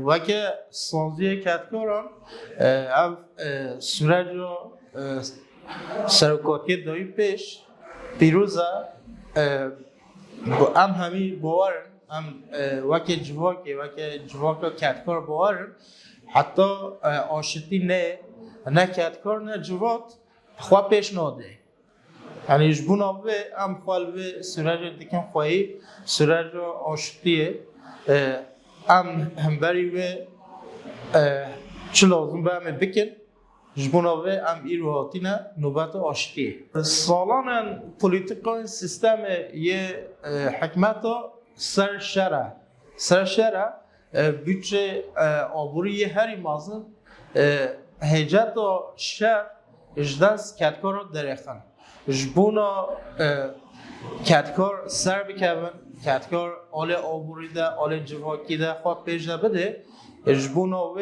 وقتی سازی کتکاران اف سرج و سرکاتی دایی پیش پیروزه ام همی باورن ام وقتی جواک کتکار باورن حتی آشتی نه کتکار نه جوات خواه پیش ناده یعنی جبون آبه ام خوال به سرج دیکن خواهی سرج آشتیه ام همبری و چه لازم به همه بکن جبوناوه ام ایرو هاتینه نوبت آشتیه سالان پولیتیکای سیستم یه حکمت سر شره بچه آبوری هری مازن هجت شهر اجداز کتکار رو درخن جبونا کتکار سر بکن کتکار آل آبوری ده آل جواکی ده خواه پیش ده بده جبونا و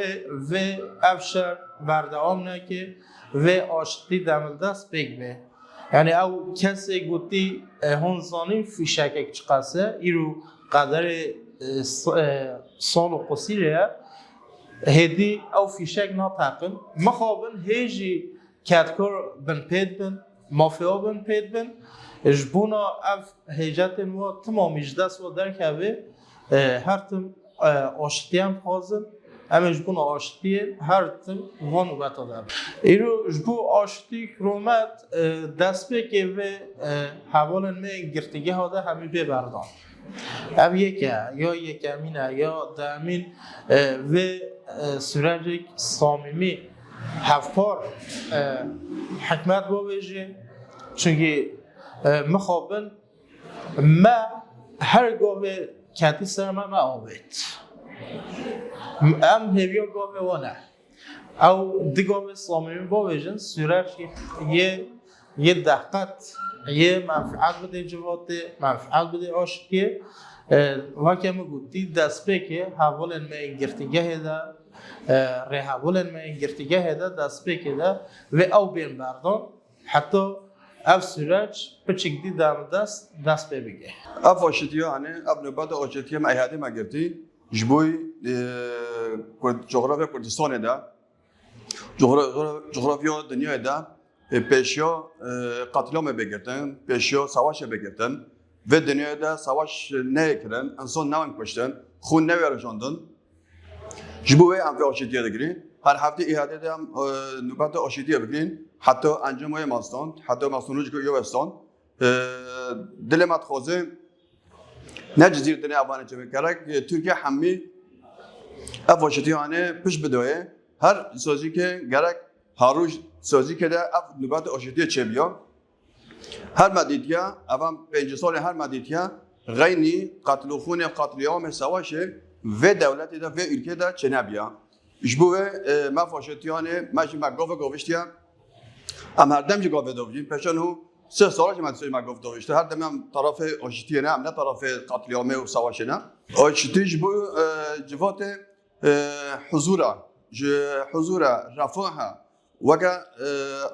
افشار بردام نه که و آشتی دمل دست بگ به یعنی او کسی گوتی هنزانی فیشک چقاسه ایرو قدر سال و قصیره هدی او فیشک ناتاقن مخابن هیجی کتکار بن پید بن مافیا بن پید بن جبونا اف هیجت و تمامیش دست و درکه هر تم آشتی هم خوازن اما جبون آشتی هر تم وان وقت دارم ایرو جبو آشتی کرومت دست بکه و حوالن می گرتگی هاده همی ببردان اب یک امینه یا دامین و سرنجک صامیمی هفپار حکمت باویجه چونکه مخابن ما هر گاوه کتی سر ما آوید ام هیویا گاوه وانه او دی گاوه صامیمی باویجن سرنج یه دقت یه منفعت بده جواته منفعت بده آشتیه وقتی ما گویی دست بکه حوالن می گرتگه ده ره حوالن می گرتگه ده دست بکه ده و او بین بردان حتی اف سرج پچک دی دست بگه. اف آشتیه هنه اب نبات آشتیه مایهاتی مگرتی جبوی جغرافیا کردستان ده جغرافیا دنیا ده پیشیا قتلام بگیرتن پیشیا سواش بگیرتن و دنیادا سواش نکردن انسان نوان کشتن خون نویرجاندن جبوی ام آشتیه دگیری هر هفته ایاده دام نوبت آشتیه بگیرین حتی انجامای ماستان حتی ماستانوچ که یوستان دلمت خوازه نجزیر دنیا افغانی چه میکرد ترکیه همی اف آشتیه آنه پیش بدوه هر سازی که گرک هاروش سازی که ده اف نوبت آشتیه چه بیا هر مدیتیا افهم 5 سال هر مدیتیا غینی قتل و خون قتلیام سواشه و دولت ده و ülke ده چه نبیا جبوه ما فاشتیانه ماشی مگاف گوشتیا ام هر دم جگاف دوجین پشان هو 3 سال که مدرسه مگاف دوشته هر دم طرف آشتیه نه نه طرف قتلیام و سواشه نه آشتی جبو جوات حضورا رفاها وگه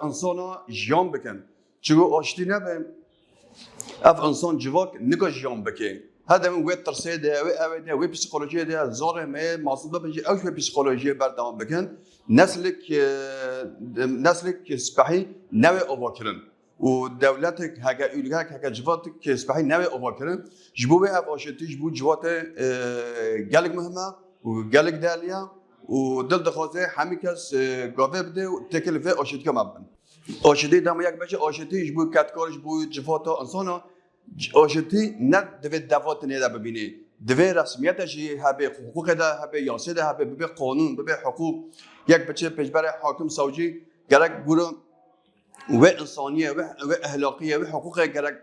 انسانا جیان بکن چگو آشتی نبه اف انسان جواک نگاه جیان بکن هذا من وقت ترسيد ده وبسيكولوجيا ده زاره ما مصدوم بيجي أوش وبسيكولوجيا بردام بكن نسلك سبحي نوع أفكارن ودولتك هكا يلقاك هكا جواتك سبحي نوع أفكارن جبوه أفاشتي جبو جوات جالك مهمة وجالك داليا ودل دخوازه همي كاس قابه بده وتكل في أشتي كمان أشتي دام يك بيجي أشتي جبو كاتكار جبو جواتا إنسانا آشتی نه دوید دفات نیده ببینی دوید رسمیتش هبه حقوق ده هبه یاسه ده هبه به قانون به حقوق یک بچه پیشبر حاکم سوجی گرک گروه و انسانیه و اخلاقیه و حقوق گرک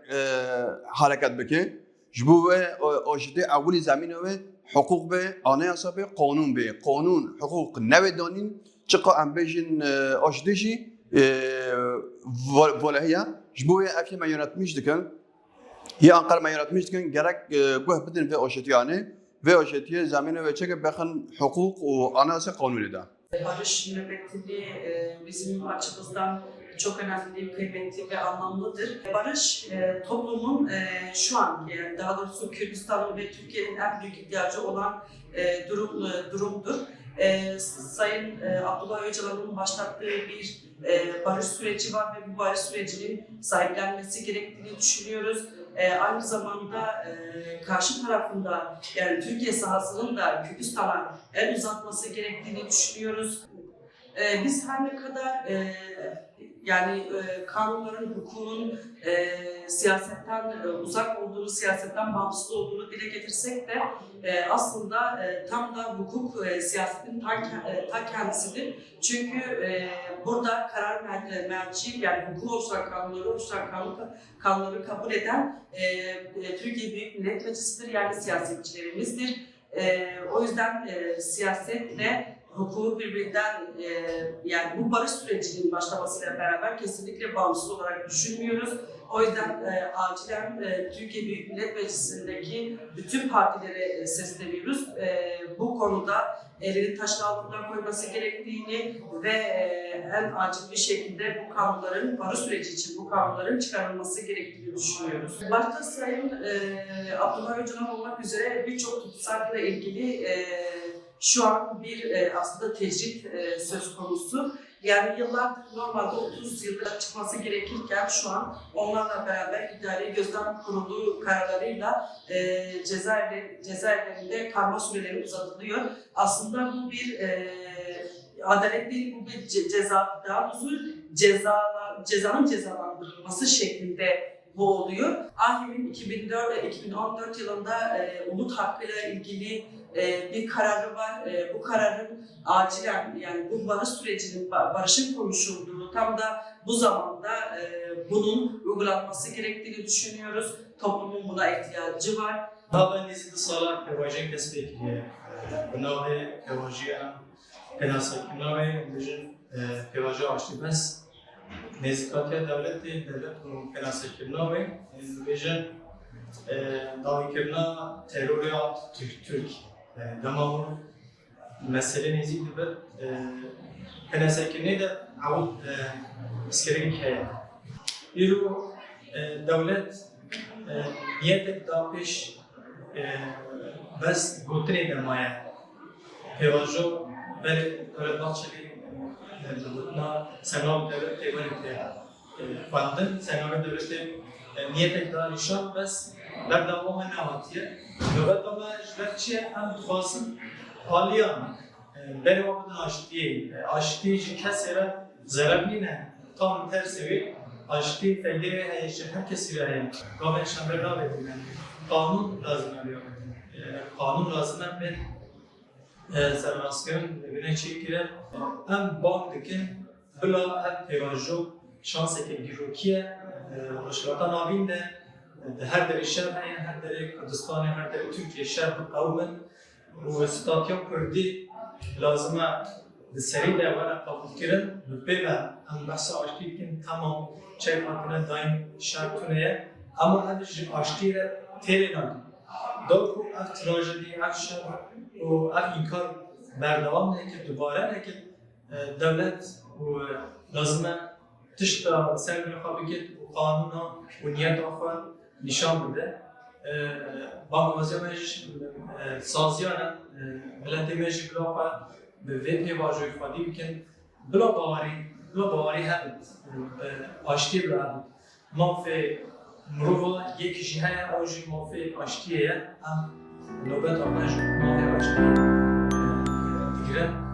حرکت بکه جبو آشتی اولی زمینه و حقوق به آنه حساب قانون به قانون حقوق نویدانین چقدر ام بیشین آشتیشی ولهیا جبو افی میانت میش دکن یا انقدر میارد میشکن گرک گوه بدن به آشتیانه و آشتیه زمینه و چه که بخن حقوق و عناصر قانونی ده. Barış nöbetini bizim açımızdan çok önemli, kıymetli ve anlamlıdır. Barış toplumun şu anki, yani daha doğrusu Kürdistan'ın ve Türkiye'nin en büyük ihtiyacı olan durumdur. Sayın Abdullah Öcalan'ın başlattığı bir barış süreci var ve bu barış sürecinin sahiplenmesi gerektiğini düşünüyoruz. Aynı zamanda karşı tarafında, yani Türkiye sahasının da Kürdistan'a el uzatması gerektiğini düşünüyoruz. Biz her ne kadar kanunların, hukukun siyasetten uzak olduğunu, siyasetten bağımsız olduğunu dile getirsek de aslında tam da hukuk siyasetin ta kendisidir. Çünkü burada karar merci, yani hukuk oluşturan kanunları kabul eden Türkiye Büyük Millet Meclisi'dir, yani siyasetçilerimizdir. O yüzden siyasetle hukuku birbirinden, yani bu barış sürecinin başlamasıyla beraber kesinlikle bağımsız olarak düşünmüyoruz. O yüzden acilen Türkiye Büyük Millet Meclisi'ndeki bütün partilere sesleniyoruz. Bu konuda elini taşın altından koyması gerektiğini ve en acil bir şekilde bu kanunların, barış süreci için bu kanunların çıkarılması gerektiğini düşünüyoruz. Başta Sayın Abdullah Öcalan olmak üzere birçok tutsakla ilgili şu an bir aslında tecrit söz konusu. Yani yıllardır normalde 30 yılda çıkması gerekirken şu an onlarla beraber idari gözlem kurulu kararlarıyla cezaevlerinde kalma süreleri uzatılıyor. Aslında bu bir adalet değil, bu bir ceza, daha doğrusu cezanın cezalandırılması şeklinde bu oluyor. AHİM'in 2014 yılında umut hakkıyla ilgili bir kararı var. Bu kararın acilen, yani bu barış sürecinin, barışın konuşulduğu tam da bu zamanda bunun uygulanması gerektiğini düşünüyoruz. Toplumun buna ihtiyacı var. طبعا نزيد الصلاة كواجه كسبك بناوي كواجه كناسة كناوي بجن كواجه عشتي بس نزيكاتيا دولتي دولت كناسة كناوي بجن داوي كرنا تيروريات ترك دماغ مسألة نزيد بد كناسة كنيدا عود اسكرين كيا يرو دولت نيتك داپش بس گوتنی دمایه پیواجو ولی دولت باچلی دولتنا سنام دولت تیوانی فاندن سنام دولت نیتک دانشان بس در دوام نهاتیه دولت داما جلت چیه هم خواستن آلیان بری وابدن آشتیه جی کسی را ضرب نینه tam tersi aşkı feyli her kesire gavin şamberna bedine kanun lazım oluyor. Kanun lazım ben sermaskerin bine çekilen hem bandikin bila hem tevajo şansı ki girokiye rüşvatan avinde her deri şer her deri Kürdistan'ı her deri Türkiye şer bu kavmin bu statya kurdi lazım سری دوره قبول کردن ببین هم بحث آشتی کن تمام چه کنه دایم شرطونه اما همیشه آشتی را تیره نمی دو کو اف تراژدی اف شر و اف اینکار بردوام نه که دوباره نه که دولت و لازمه تشتا سر میخوابی که قانون و نیت آفر نشان بده با موازیانش سازیانه ملتی میشه بلافه به وی واژوی فادی بکن بلا باوری هست آشتی برد ما فی مروفا یک جهه آجی ما فی آشتیه هم نوبت آنش ما فی آشتی